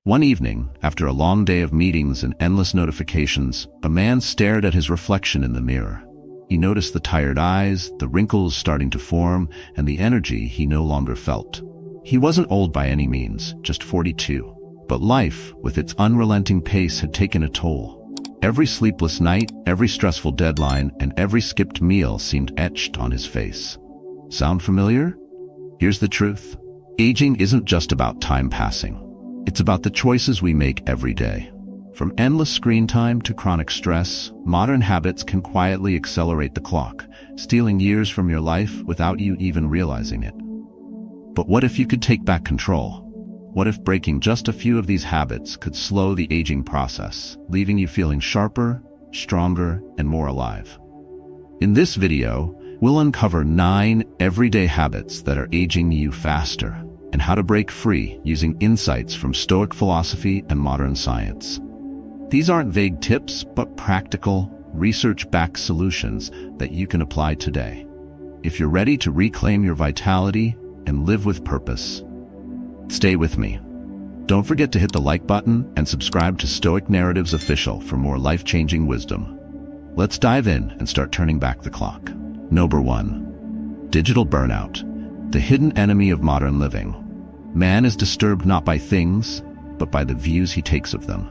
One evening, after a long day of meetings and endless notifications, a man stared at his reflection in the mirror. He noticed the tired eyes, the wrinkles starting to form, and the energy he no longer felt. He wasn't old by any means, just 42. But life, with its unrelenting pace, had taken a toll. Every sleepless night, every stressful deadline, and every skipped meal seemed etched on his face. Sound familiar? Here's the truth. Aging isn't just about time passing. It's about the choices we make every day. From endless screen time to chronic stress, modern habits can quietly accelerate the clock, stealing years from your life without you even realizing it. But what if you could take back control? What if breaking just a few of these habits could slow the aging process, leaving you feeling sharper, stronger, and more alive? In this video, we'll uncover 9 everyday habits that are aging you faster, and how to break free using insights from Stoic philosophy and modern science. These aren't vague tips, but practical, research-backed solutions that you can apply today. If you're ready to reclaim your vitality and live with purpose, stay with me. Don't forget to hit the like button and subscribe to Stoic Narratives Official for more life-changing wisdom. Let's dive in and start turning back the clock. Number 1. Digital burnout, the hidden enemy of modern living. Man is disturbed not by things, but by the views he takes of them.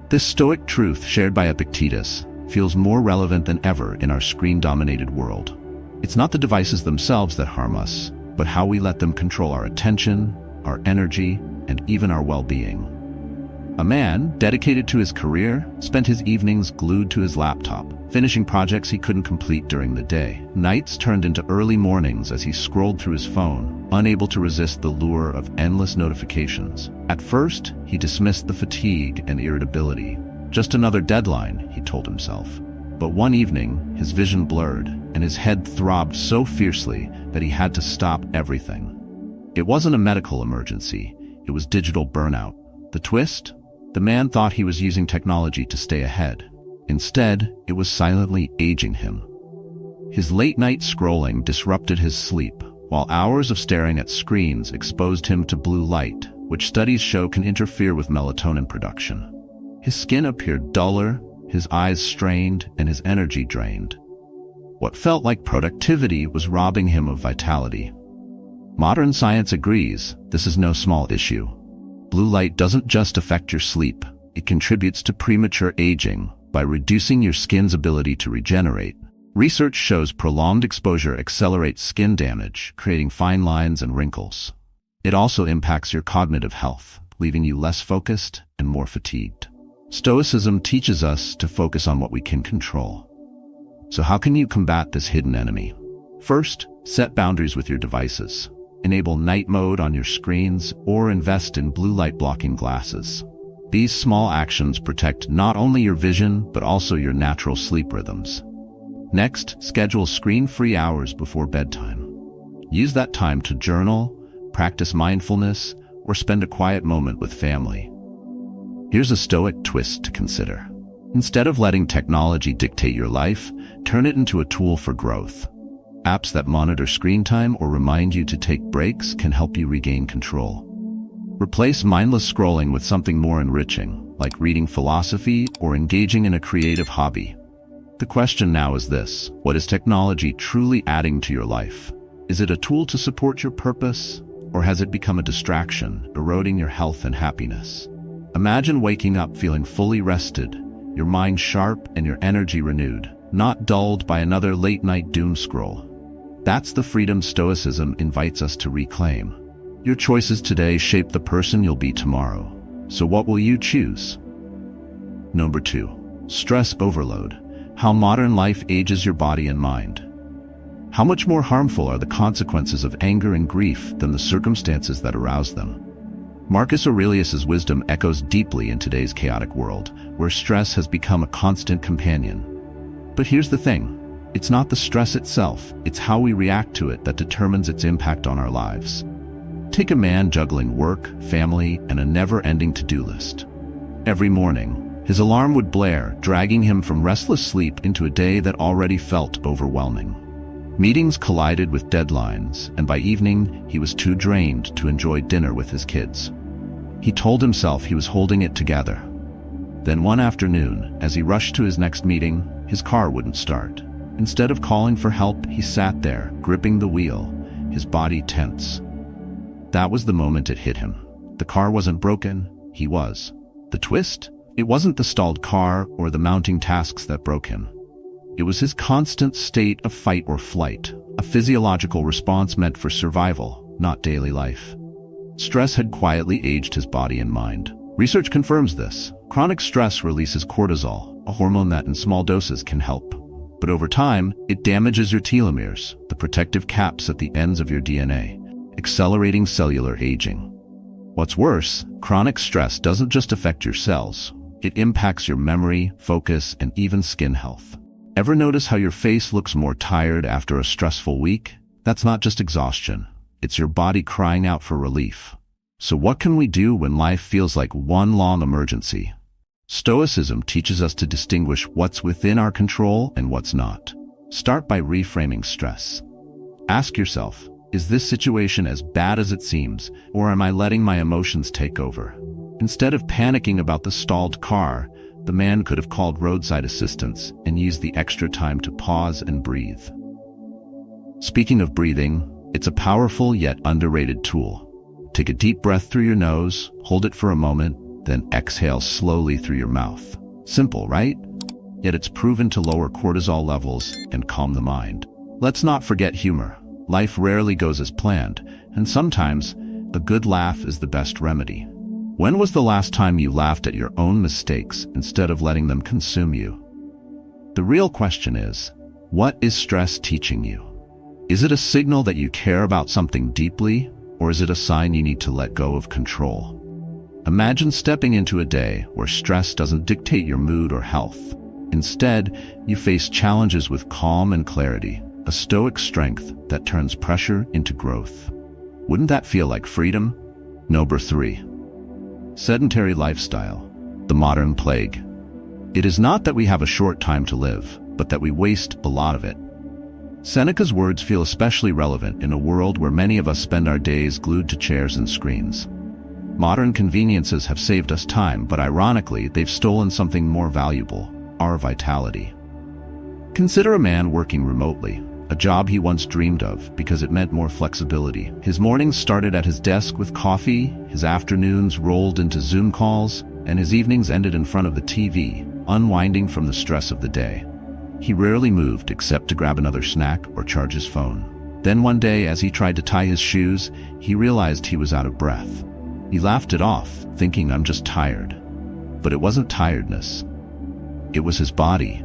This Stoic truth, shared by Epictetus, feels more relevant than ever in our screen-dominated world. It's not the devices themselves that harm us, but how we let them control our attention, our energy, and even our well-being. A man, dedicated to his career, spent his evenings glued to his laptop, finishing projects he couldn't complete during the day. Nights turned into early mornings as he scrolled through his phone, unable to resist the lure of endless notifications. At first, he dismissed the fatigue and irritability. Just another deadline, he told himself. But one evening, his vision blurred, and his head throbbed so fiercely that he had to stop everything. It wasn't a medical emergency, it was digital burnout. The twist? The man thought he was using technology to stay ahead. Instead, it was silently aging him. His late-night scrolling disrupted his sleep, while hours of staring at screens exposed him to blue light, which studies show can interfere with melatonin production. His skin appeared duller, his eyes strained, and his energy drained. What felt like productivity was robbing him of vitality. Modern science agrees this is no small issue. Blue light doesn't just affect your sleep, it contributes to premature aging by reducing your skin's ability to regenerate. Research shows prolonged exposure accelerates skin damage, creating fine lines and wrinkles. It also impacts your cognitive health, leaving you less focused and more fatigued. Stoicism teaches us to focus on what we can control. So how can you combat this hidden enemy? First, set boundaries with your devices. Enable night mode on your screens or invest in blue light blocking glasses. These small actions protect not only your vision, but also your natural sleep rhythms. Next, schedule screen-free hours before bedtime. Use that time to journal, practice mindfulness, or spend a quiet moment with family. Here's a Stoic twist to consider. Instead of letting technology dictate your life, turn it into a tool for growth. Apps that monitor screen time or remind you to take breaks can help you regain control. Replace mindless scrolling with something more enriching, like reading philosophy or engaging in a creative hobby. The question now is this: what is technology truly adding to your life? Is it a tool to support your purpose, or has it become a distraction, eroding your health and happiness? Imagine waking up feeling fully rested, your mind sharp and your energy renewed, not dulled by another late-night doom scroll. That's the freedom Stoicism invites us to reclaim. Your choices today shape the person you'll be tomorrow. So what will you choose? Number 2. Stress overload. How modern life ages your body and mind. How much more harmful are the consequences of anger and grief than the circumstances that arouse them? Marcus Aurelius's wisdom echoes deeply in today's chaotic world, where stress has become a constant companion. But here's the thing. It's not the stress itself, it's how we react to it that determines its impact on our lives. Take a man juggling work, family, and a never-ending to-do list. Every morning, his alarm would blare, dragging him from restless sleep into a day that already felt overwhelming. Meetings collided with deadlines, and by evening, he was too drained to enjoy dinner with his kids. He told himself he was holding it together. Then one afternoon, as he rushed to his next meeting, his car wouldn't start. Instead of calling for help, he sat there, gripping the wheel, his body tense. That was the moment it hit him. The car wasn't broken, he was. The twist? It wasn't the stalled car or the mounting tasks that broke him. It was his constant state of fight or flight, a physiological response meant for survival, not daily life. Stress had quietly aged his body and mind. Research confirms this. Chronic stress releases cortisol, a hormone that in small doses can help. But over time, it damages your telomeres, the protective caps at the ends of your DNA, accelerating cellular aging. What's worse, chronic stress doesn't just affect your cells. It impacts your memory, focus, and even skin health. Ever notice how your face looks more tired after a stressful week? That's not just exhaustion. It's your body crying out for relief. So what can we do when life feels like one long emergency? Stoicism teaches us to distinguish what's within our control and what's not. Start by reframing stress. Ask yourself, is this situation as bad as it seems, or am I letting my emotions take over? Instead of panicking about the stalled car, the man could have called roadside assistance and used the extra time to pause and breathe. Speaking of breathing, it's a powerful yet underrated tool. Take a deep breath through your nose, hold it for a moment, then exhale slowly through your mouth. Simple, right? Yet it's proven to lower cortisol levels and calm the mind. Let's not forget humor. Life rarely goes as planned, and sometimes a good laugh is the best remedy. When was the last time you laughed at your own mistakes instead of letting them consume you? The real question is, what is stress teaching you? Is it a signal that you care about something deeply, or is it a sign you need to let go of control? Imagine stepping into a day where stress doesn't dictate your mood or health. Instead, you face challenges with calm and clarity, a stoic strength that turns pressure into growth. Wouldn't that feel like freedom? Number 3. Sedentary lifestyle, the modern plague. It is not that we have a short time to live, but that we waste a lot of it. Seneca's words feel especially relevant in a world where many of us spend our days glued to chairs and screens. Modern conveniences have saved us time, but ironically, they've stolen something more valuable, our vitality. Consider a man working remotely, a job he once dreamed of because it meant more flexibility. His mornings started at his desk with coffee, his afternoons rolled into Zoom calls, and his evenings ended in front of the TV, unwinding from the stress of the day. He rarely moved except to grab another snack or charge his phone. Then one day, as he tried to tie his shoes, he realized he was out of breath. He laughed it off, thinking, "I'm just tired." But it wasn't tiredness. It was his body,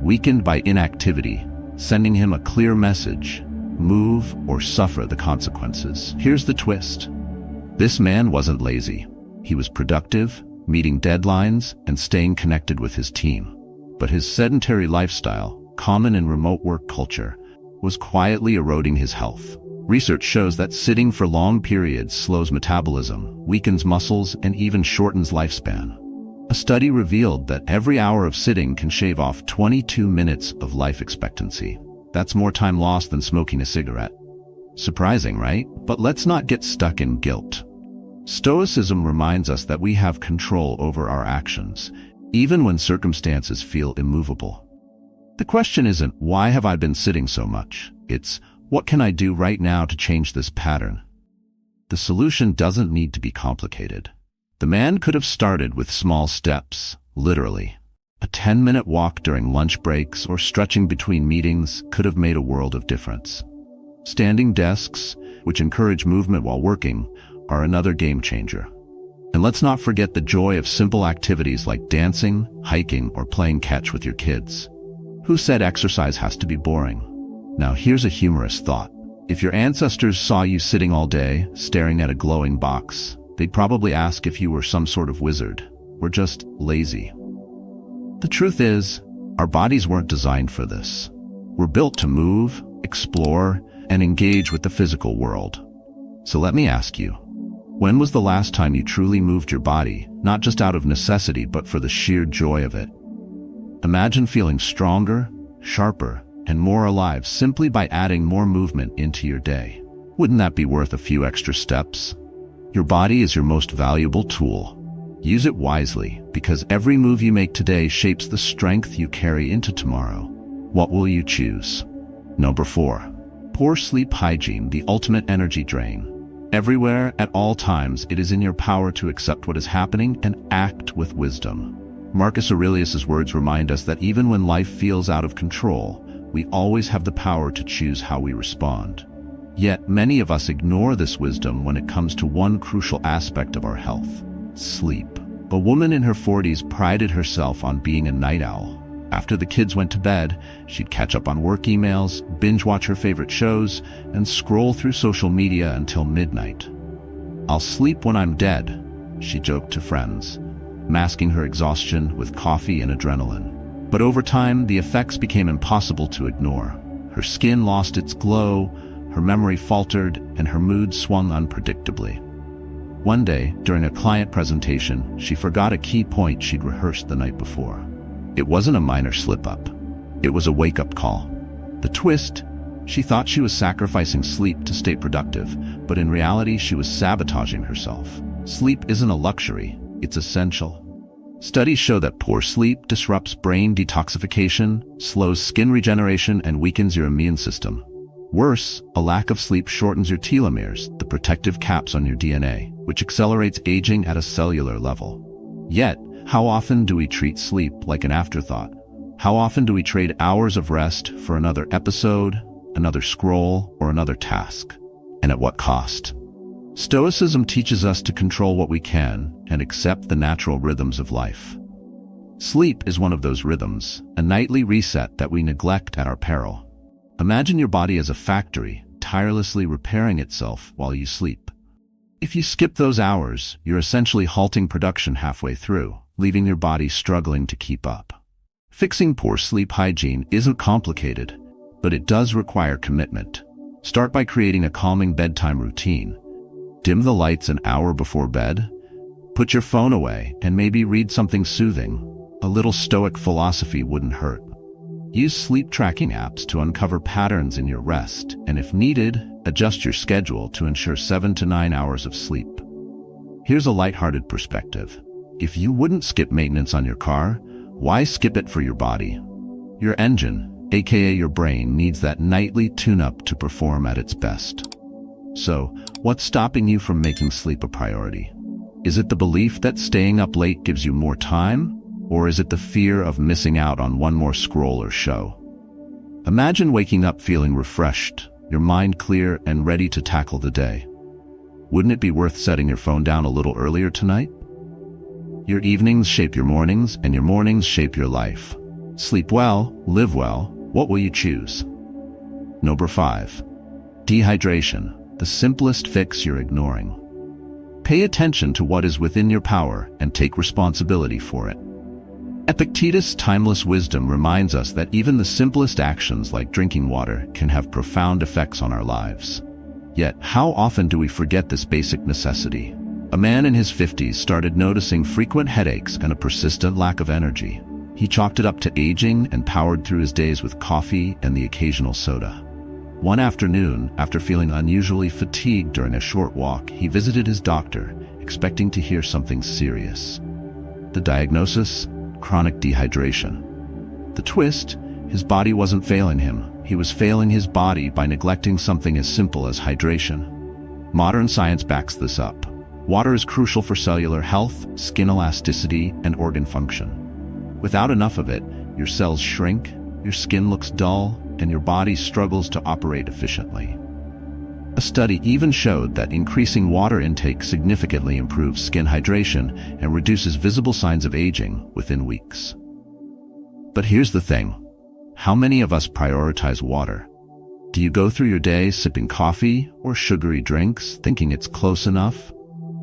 weakened by inactivity, sending him a clear message: move or suffer the consequences. Here's the twist. This man wasn't lazy. He was productive, meeting deadlines, and staying connected with his team. But his sedentary lifestyle, common in remote work culture, was quietly eroding his health. Research shows that sitting for long periods slows metabolism, weakens muscles, and even shortens lifespan. A study revealed that every hour of sitting can shave off 22 minutes of life expectancy. That's more time lost than smoking a cigarette. Surprising, right? But let's not get stuck in guilt. Stoicism reminds us that we have control over our actions, even when circumstances feel immovable. The question isn't, why have I been sitting so much? It's, what can I do right now to change this pattern? The solution doesn't need to be complicated. The man could have started with small steps, literally. A 10-minute walk during lunch breaks or stretching between meetings could have made a world of difference. Standing desks, which encourage movement while working, are another game changer. And let's not forget the joy of simple activities like dancing, hiking, or playing catch with your kids. Who said exercise has to be boring? Now here's a humorous thought. If your ancestors saw you sitting all day, staring at a glowing box, they'd probably ask if you were some sort of wizard, or just lazy. The truth is, our bodies weren't designed for this. We're built to move, explore, and engage with the physical world. So let me ask you, when was the last time you truly moved your body, not just out of necessity, but for the sheer joy of it? Imagine feeling stronger, sharper, and more alive simply by adding more movement into your day. Wouldn't that be worth a few extra steps? Your body is your most valuable tool. Use it wisely, because every move you make today shapes the strength you carry into tomorrow. What will you choose? Number 4. Poor sleep hygiene, the ultimate energy drain. Everywhere, at all times, it is in your power to accept what is happening and act with wisdom. Marcus Aurelius' words remind us that even when life feels out of control, we always have the power to choose how we respond. Yet, many of us ignore this wisdom when it comes to one crucial aspect of our health: sleep. A woman in her 40s prided herself on being a night owl. After the kids went to bed, she'd catch up on work emails, binge-watch her favorite shows, and scroll through social media until midnight. "I'll sleep when I'm dead," she joked to friends, masking her exhaustion with coffee and adrenaline. But over time, the effects became impossible to ignore. Her skin lost its glow, her memory faltered, and her mood swung unpredictably. One day, during a client presentation, she forgot a key point she'd rehearsed the night before. It wasn't a minor slip-up. It was a wake-up call. The twist: she thought she was sacrificing sleep to stay productive, but in reality she was sabotaging herself. Sleep isn't a luxury, it's essential. Studies show that poor sleep disrupts brain detoxification, slows skin regeneration, and weakens your immune system. Worse, a lack of sleep shortens your telomeres, the protective caps on your DNA, which accelerates aging at a cellular level. Yet, how often do we treat sleep like an afterthought? How often do we trade hours of rest for another episode, another scroll, or another task? And at what cost? Stoicism teaches us to control what we can and accept the natural rhythms of life. Sleep is one of those rhythms, a nightly reset that we neglect at our peril. Imagine your body as a factory, tirelessly repairing itself while you sleep. If you skip those hours, you're essentially halting production halfway through, leaving your body struggling to keep up. Fixing poor sleep hygiene isn't complicated, but it does require commitment. Start by creating a calming bedtime routine. Dim the lights an hour before bed. Put your phone away and maybe read something soothing. A little Stoic philosophy wouldn't hurt. Use sleep tracking apps to uncover patterns in your rest, and if needed, adjust your schedule to ensure 7 to 9 hours of sleep. Here's a lighthearted perspective. If you wouldn't skip maintenance on your car, why skip it for your body? Your engine, aka your brain, needs that nightly tune-up to perform at its best. So, what's stopping you from making sleep a priority? Is it the belief that staying up late gives you more time? Or is it the fear of missing out on one more scroll or show? Imagine waking up feeling refreshed, your mind clear and ready to tackle the day. Wouldn't it be worth setting your phone down a little earlier tonight? Your evenings shape your mornings, and your mornings shape your life. Sleep well, live well. What will you choose? Number 5. Dehydration, the simplest fix you're ignoring. Pay attention to what is within your power and take responsibility for it. Epictetus' timeless wisdom reminds us that even the simplest actions like drinking water can have profound effects on our lives. Yet, how often do we forget this basic necessity? A man in his 50s started noticing frequent headaches and a persistent lack of energy. He chalked it up to aging and powered through his days with coffee and the occasional soda. One afternoon, after feeling unusually fatigued during a short walk, he visited his doctor, expecting to hear something serious. The diagnosis? Chronic dehydration. The twist? His body wasn't failing him. He was failing his body by neglecting something as simple as hydration. Modern science backs this up. Water is crucial for cellular health, skin elasticity, and organ function. Without enough of it, your cells shrink, your skin looks dull, and your body struggles to operate efficiently. A study even showed that increasing water intake significantly improves skin hydration and reduces visible signs of aging within weeks. But here's the thing. How many of us prioritize water? Do you go through your day sipping coffee or sugary drinks, thinking it's close enough?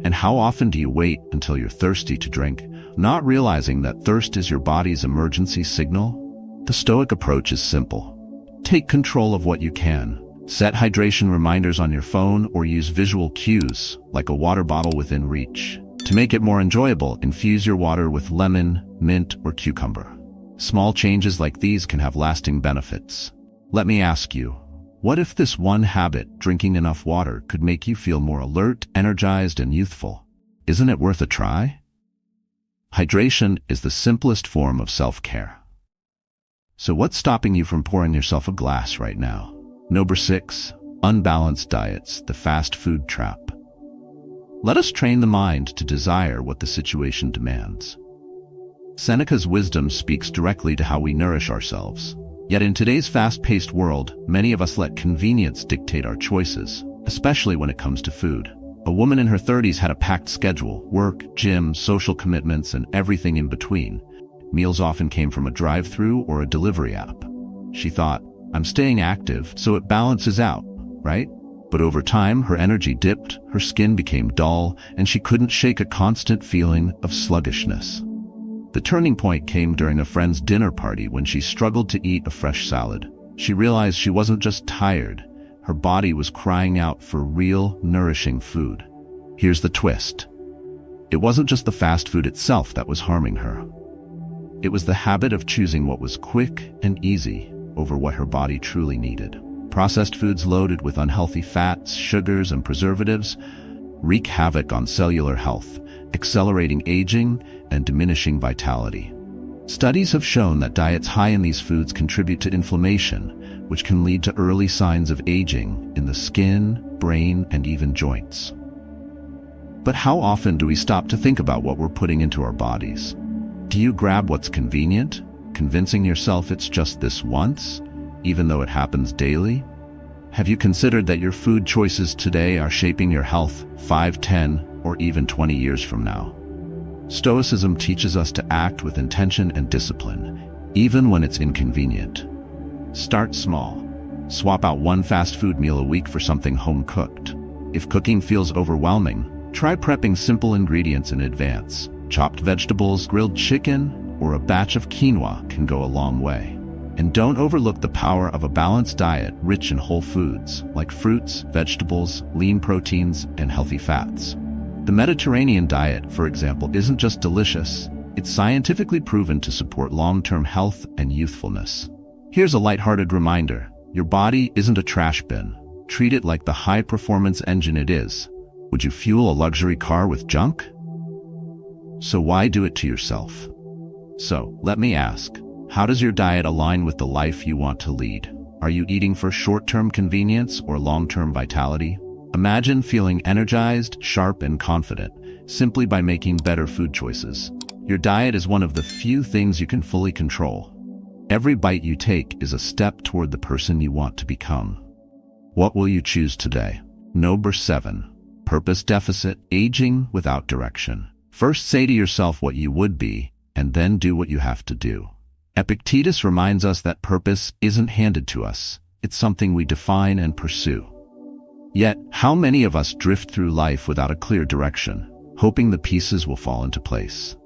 And how often do you wait until you're thirsty to drink, not realizing that thirst is your body's emergency signal? The Stoic approach is simple. Take control of what you can. Set hydration reminders on your phone or use visual cues, like a water bottle within reach. To make it more enjoyable, infuse your water with lemon, mint, or cucumber. Small changes like these can have lasting benefits. Let me ask you, What if this one habit, drinking enough water, could make you feel more alert, energized, and youthful? Isn't it worth a try? Hydration is the simplest form of self-care. So what's stopping you from pouring yourself a glass right now? Number 6. Unbalanced diets, the fast food trap. Let us train the mind to desire what the situation demands. Seneca's wisdom speaks directly to how we nourish ourselves. Yet in today's fast-paced world, many of us let convenience dictate our choices, especially when it comes to food. A woman in her 30s had a packed schedule: work, gym, social commitments, and everything in between. Meals often came from a drive-through or a delivery app. She thought, "I'm staying active, so it balances out, right?" But over time, her energy dipped, her skin became dull, and she couldn't shake a constant feeling of sluggishness. The turning point came during a friend's dinner party when she struggled to eat a fresh salad. She realized she wasn't just tired, her body was crying out for real, nourishing food. Here's the twist. It wasn't just the fast food itself that was harming her. It was the habit of choosing what was quick and easy over what her body truly needed. Processed foods loaded with unhealthy fats, sugars, and preservatives wreak havoc on cellular health, accelerating aging and diminishing vitality. Studies have shown that diets high in these foods contribute to inflammation, which can lead to early signs of aging in the skin, brain, and even joints. But how often do we stop to think about what we're putting into our bodies? Do you grab what's convenient, convincing yourself it's just this once, even though it happens daily? Have you considered that your food choices today are shaping your health 5, 10, or even 20 years from now? Stoicism teaches us to act with intention and discipline, even when it's inconvenient. Start small. Swap out one fast food meal a week for something home-cooked. If cooking feels overwhelming, try prepping simple ingredients in advance. Chopped vegetables, grilled chicken, or a batch of quinoa can go a long way. And don't overlook the power of a balanced diet rich in whole foods, like fruits, vegetables, lean proteins, and healthy fats. The Mediterranean diet, for example, isn't just delicious, it's scientifically proven to support long-term health and youthfulness. Here's a lighthearted reminder: your body isn't a trash bin. Treat it like the high-performance engine it is. Would you fuel a luxury car with junk? So why do it to yourself? So, let me ask, how does your diet align with the life you want to lead? Are you eating for short-term convenience or long-term vitality? Imagine feeling energized, sharp, and confident simply by making better food choices. Your diet is one of the few things you can fully control. Every bite you take is a step toward the person you want to become. What will you choose today? Number 7. Purpose deficit, aging without direction. First say to yourself what you would be, and then do what you have to do. Epictetus reminds us that purpose isn't handed to us, it's something we define and pursue. Yet, how many of us drift through life without a clear direction, hoping the pieces will fall into place?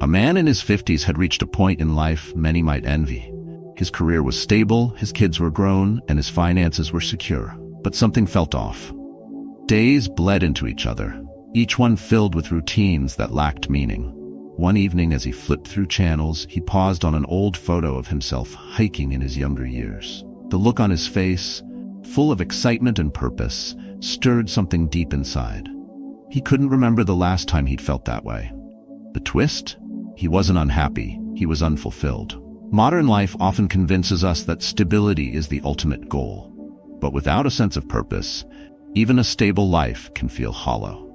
A man in his 50s had reached a point in life many might envy. His career was stable, his kids were grown, and his finances were secure. But something felt off. Days bled into each other, each one filled with routines that lacked meaning. One evening, as he flipped through channels, he paused on an old photo of himself hiking in his younger years. The look on his face, full of excitement and purpose, stirred something deep inside. He couldn't remember the last time he'd felt that way. The twist? He wasn't unhappy, he was unfulfilled. Modern life often convinces us that stability is the ultimate goal. But without a sense of purpose, even a stable life can feel hollow.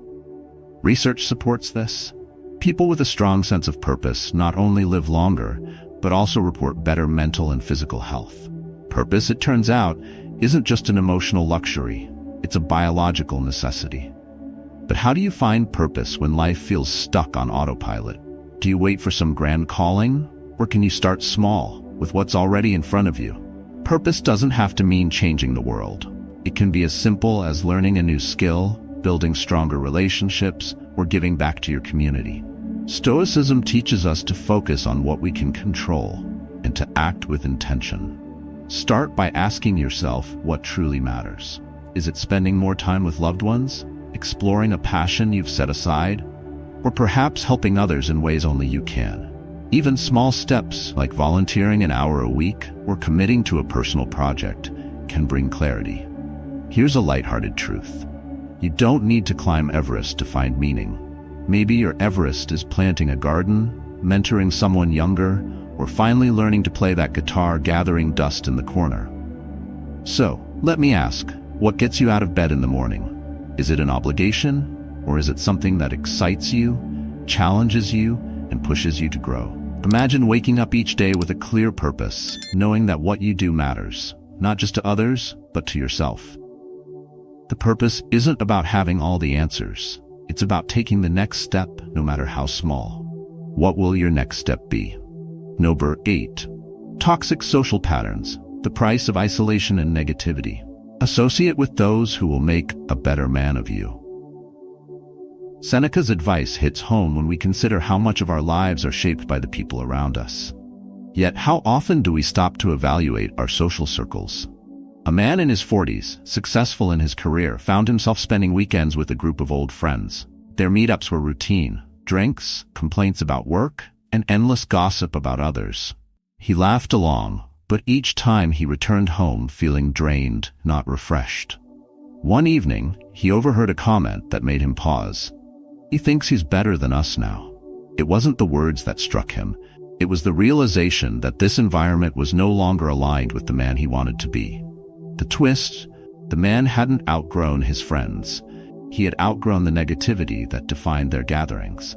Research supports this. People with a strong sense of purpose not only live longer, but also report better mental and physical health. Purpose, it turns out, isn't just an emotional luxury, it's a biological necessity. But how do you find purpose when life feels stuck on autopilot? Do you wait for some grand calling, or can you start small, with what's already in front of you? Purpose doesn't have to mean changing the world. It can be as simple as learning a new skill, building stronger relationships, or giving back to your community. Stoicism teaches us to focus on what we can control and to act with intention. Start by asking yourself what truly matters. Is it spending more time with loved ones, exploring a passion you've set aside, or perhaps helping others in ways only you can? Even small steps like volunteering an hour a week or committing to a personal project can bring clarity. Here's a lighthearted truth. You don't need to climb Everest to find meaning. Maybe your Everest is planting a garden, mentoring someone younger, or finally learning to play that guitar gathering dust in the corner. So, let me ask, what gets you out of bed in the morning? Is it an obligation, or is it something that excites you, challenges you, and pushes you to grow? Imagine waking up each day with a clear purpose, knowing that what you do matters, not just to others, but to yourself. The purpose isn't about having all the answers. It's about taking the next step, no matter how small. What will your next step be? Number 8. Toxic social patterns, the price of isolation and negativity. Associate with those who will make a better man of you. Seneca's advice hits home when we consider how much of our lives are shaped by the people around us. Yet how often do we stop to evaluate our social circles? A man in his 40s, successful in his career, found himself spending weekends with a group of old friends. Their meetups were routine: drinks, complaints about work, and endless gossip about others. He laughed along, but each time he returned home feeling drained, not refreshed. One evening, he overheard a comment that made him pause. He thinks he's better than us now. It wasn't the words that struck him. It was the realization that this environment was no longer aligned with the man he wanted to be. The twist: the man hadn't outgrown his friends. He had outgrown the negativity that defined their gatherings.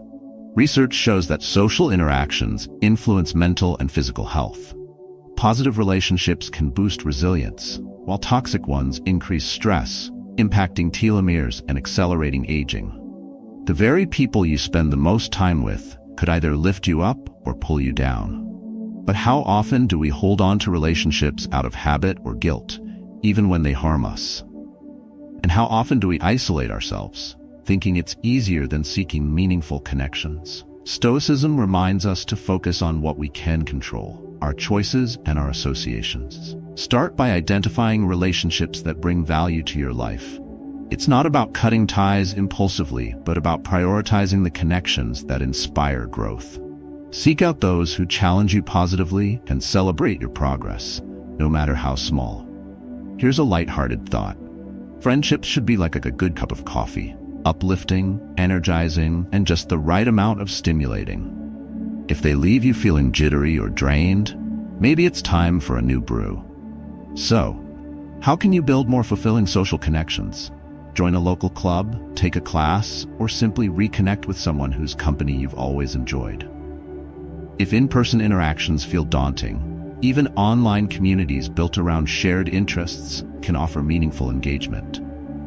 Research shows that social interactions influence mental and physical health. Positive relationships can boost resilience, while toxic ones increase stress, impacting telomeres and accelerating aging. The very people you spend the most time with could either lift you up or pull you down. But how often do we hold on to relationships out of habit or guilt, even when they harm us? And how often do we isolate ourselves, thinking it's easier than seeking meaningful connections? Stoicism reminds us to focus on what we can control: our choices and our associations. Start by identifying relationships that bring value to your life. It's not about cutting ties impulsively, but about prioritizing the connections that inspire growth. Seek out those who challenge you positively and celebrate your progress, no matter how small. Here's a lighthearted thought. Friendships should be like a good cup of coffee, uplifting, energizing, and just the right amount of stimulating. If they leave you feeling jittery or drained, maybe it's time for a new brew. So, how can you build more fulfilling social connections? Join a local club, take a class, or simply reconnect with someone whose company you've always enjoyed. If in-person interactions feel daunting, even online communities built around shared interests can offer meaningful engagement.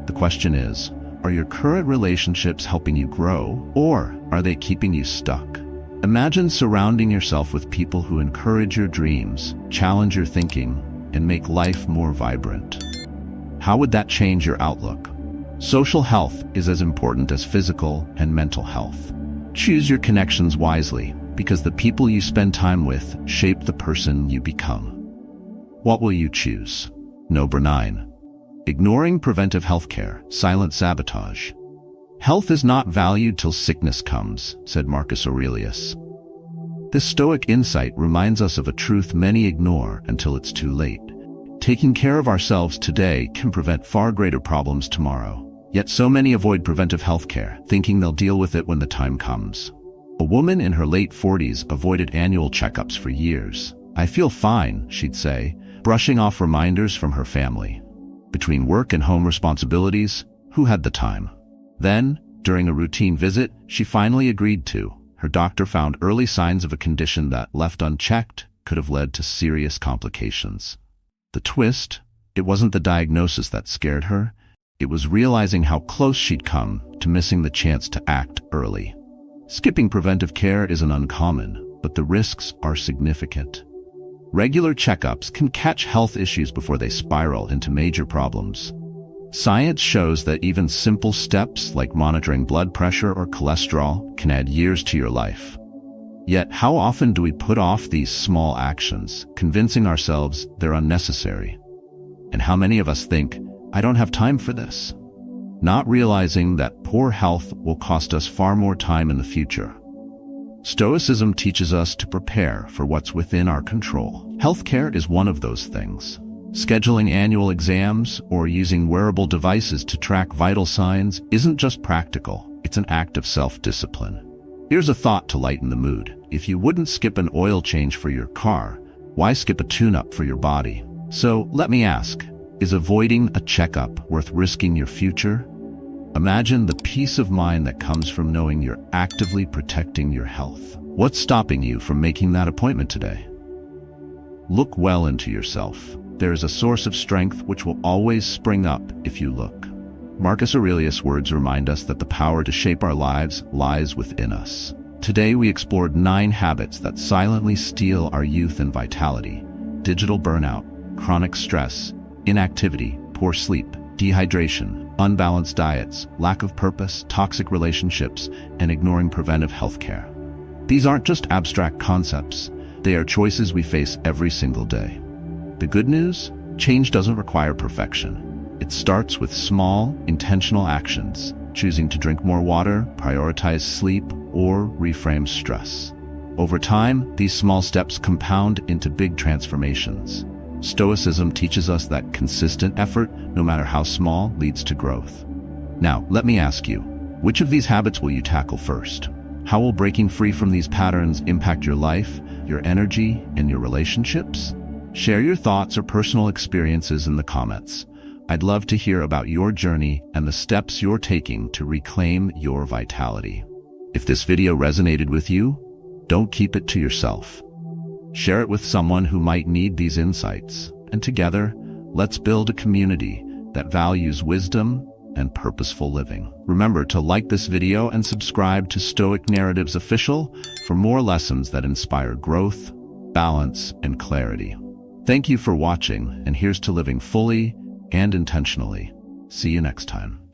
The question is, are your current relationships helping you grow, or are they keeping you stuck? Imagine surrounding yourself with people who encourage your dreams, challenge your thinking, and make life more vibrant. How would that change your outlook? Social health is as important as physical and mental health. Choose your connections wisely, because the people you spend time with shape the person you become. What will you choose? Number 9. Ignoring preventive healthcare, silent sabotage. Health is not valued till sickness comes, said Marcus Aurelius. This Stoic insight reminds us of a truth many ignore until it's too late. Taking care of ourselves today can prevent far greater problems tomorrow. Yet so many avoid preventive health care, thinking they'll deal with it when the time comes. A woman in her late 40s avoided annual checkups for years. "I feel fine," she'd say, brushing off reminders from her family. Between work and home responsibilities, who had the time? Then, during a routine visit, she finally agreed to. Her doctor found early signs of a condition that, left unchecked, could have led to serious complications. The twist: it wasn't the diagnosis that scared her. It was realizing how close she'd come to missing the chance to act early. Skipping preventive care isn't uncommon, but the risks are significant. Regular checkups can catch health issues before they spiral into major problems. Science shows that even simple steps like monitoring blood pressure or cholesterol can add years to your life. Yet, how often do we put off these small actions, convincing ourselves they're unnecessary? And how many of us think, "I don't have time for this," not realizing that poor health will cost us far more time in the future? Stoicism teaches us to prepare for what's within our control. Healthcare is one of those things. Scheduling annual exams or using wearable devices to track vital signs isn't just practical, it's an act of self-discipline. Here's a thought to lighten the mood. If you wouldn't skip an oil change for your car, why skip a tune-up for your body? So let me ask, is avoiding a checkup worth risking your future? Imagine the peace of mind that comes from knowing you're actively protecting your health. What's stopping you from making that appointment today? Look well into yourself. There is a source of strength which will always spring up if you look. Marcus Aurelius' words remind us that the power to shape our lives lies within us. Today we explored 9 habits that silently steal our youth and vitality: digital burnout, chronic stress, inactivity, poor sleep, dehydration, unbalanced diets, lack of purpose, toxic relationships, and ignoring preventive health care. These aren't just abstract concepts, they are choices we face every single day. The good news? Change doesn't require perfection. It starts with small, intentional actions, choosing to drink more water, prioritize sleep, or reframe stress. Over time, these small steps compound into big transformations. Stoicism teaches us that consistent effort, no matter how small, leads to growth. Now, let me ask you, which of these habits will you tackle first? How will breaking free from these patterns impact your life, your energy, and your relationships? Share your thoughts or personal experiences in the comments. I'd love to hear about your journey and the steps you're taking to reclaim your vitality. If this video resonated with you, don't keep it to yourself. Share it with someone who might need these insights, and together, let's build a community that values wisdom and purposeful living. Remember to like this video and subscribe to Stoic Narratives Official for more lessons that inspire growth, balance, and clarity. Thank you for watching, and here's to living fully and intentionally. See you next time.